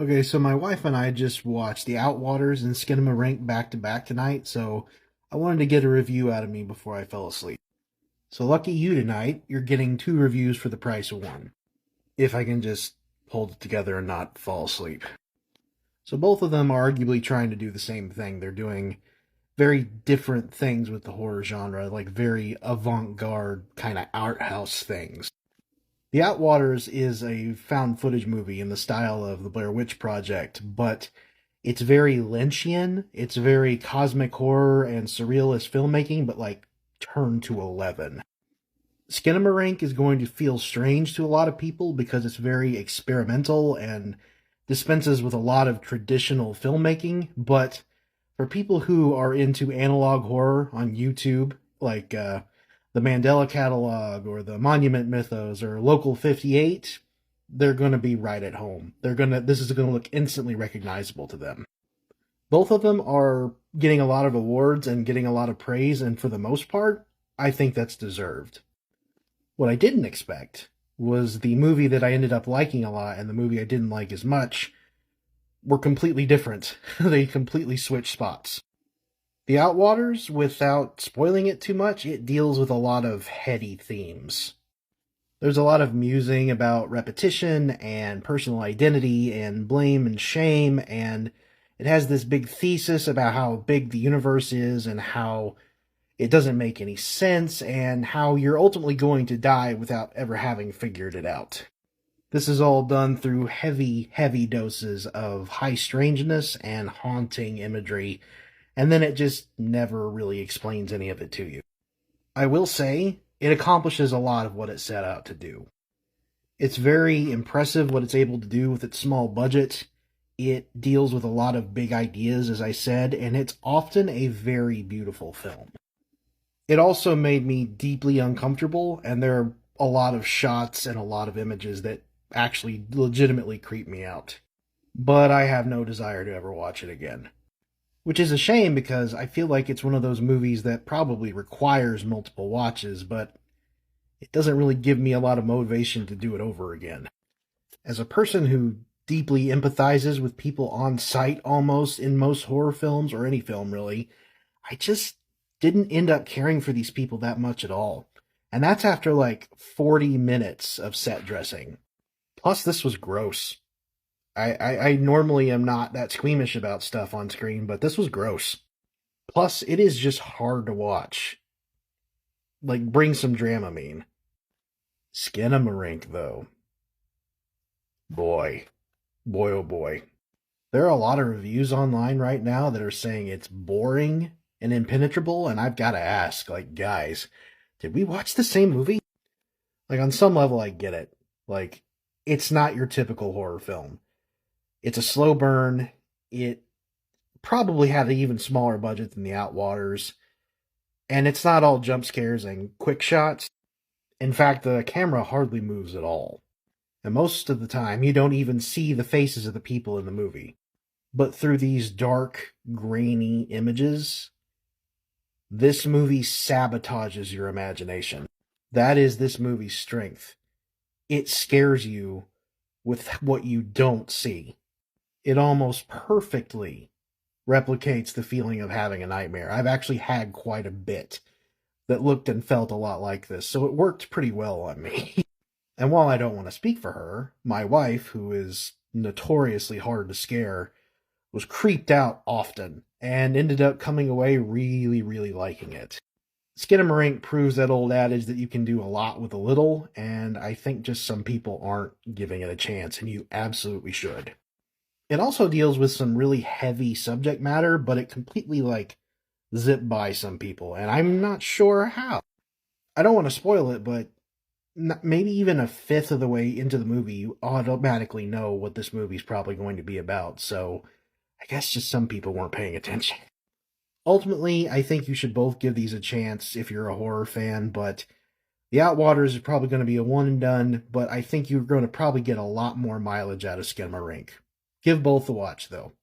Okay, so my wife and I just watched the Outwaters and SKINAMARINK back to back tonight, so I wanted to get a review out of me before I fell asleep. So lucky you tonight, you're getting two reviews for the price of one. If I can just hold it together and not fall asleep. So both of them are arguably trying to do the same thing. They're doing very different things with the horror genre, like very avant-garde kind of art house things. The Outwaters is a found footage movie in the style of the Blair Witch Project, but it's very Lynchian. It's very cosmic horror and surrealist filmmaking, but like turned to 11. Skinamarink is going to feel strange to a lot of people because it's very experimental and dispenses with a lot of traditional filmmaking, but for people who are into analog horror on YouTube, like the Mandela Catalog or the Monument Mythos or Local 58, they're going to be right at home. This is going to look instantly recognizable to them. Both of them are getting a lot of awards and getting a lot of praise, and for the most part, I think that's deserved. What I didn't expect was the movie that I ended up liking a lot and the movie I didn't like as much were completely different. They completely switched spots. The Outwaters, without spoiling it too much, it deals with a lot of heady themes. There's a lot of musing about repetition and personal identity and blame and shame, and it has this big thesis about how big the universe is and how it doesn't make any sense and how you're ultimately going to die without ever having figured it out. This is all done through heavy, heavy doses of high strangeness and haunting imagery, and then it just never really explains any of it to you. I will say, it accomplishes a lot of what it set out to do. It's very impressive what it's able to do with its small budget. It deals with a lot of big ideas, as I said, and it's often a very beautiful film. It also made me deeply uncomfortable, and there are a lot of shots and a lot of images that actually legitimately creep me out. But I have no desire to ever watch it again. Which is a shame because I feel like it's one of those movies that probably requires multiple watches, but it doesn't really give me a lot of motivation to do it over again. As a person who deeply empathizes with people on site almost in most horror films, or any film really, I just didn't end up caring for these people that much at all. And that's after like 40 minutes of set dressing. Plus, this was gross. I normally am not that squeamish about stuff on screen, but this was gross. Plus, it is just hard to watch. Like, bring some Dramamine. Skinamarink, though. Boy. Boy, oh boy. There are a lot of reviews online right now that are saying it's boring and impenetrable, and I've got to ask, like, guys, did we watch the same movie? Like, on some level, I get it. Like, it's not your typical horror film. It's a slow burn. It probably had an even smaller budget than the Outwaters. And it's not all jump scares and quick shots. In fact, the camera hardly moves at all. And most of the time, you don't even see the faces of the people in the movie. But through these dark, grainy images, this movie sabotages your imagination. That is this movie's strength. It scares you with what you don't see. It almost perfectly replicates the feeling of having a nightmare. I've actually had quite a bit that looked and felt a lot like this, so it worked pretty well on me. And while I don't want to speak for her, my wife, who is notoriously hard to scare, was creeped out often and ended up coming away really, really liking it. Skinamarink proves that old adage that you can do a lot with a little, and I think just some people aren't giving it a chance, and you absolutely should. It also deals with some really heavy subject matter, but it completely, like, zipped by some people, and I'm not sure how. I don't want to spoil it, but maybe even a fifth of the way into the movie, you automatically know what this movie's probably going to be about, so I guess just some people weren't paying attention. Ultimately, I think you should both give these a chance if you're a horror fan, but The Outwaters is probably going to be a one and done, but I think you're going to probably get a lot more mileage out of Skinamarink. Give both a watch, though.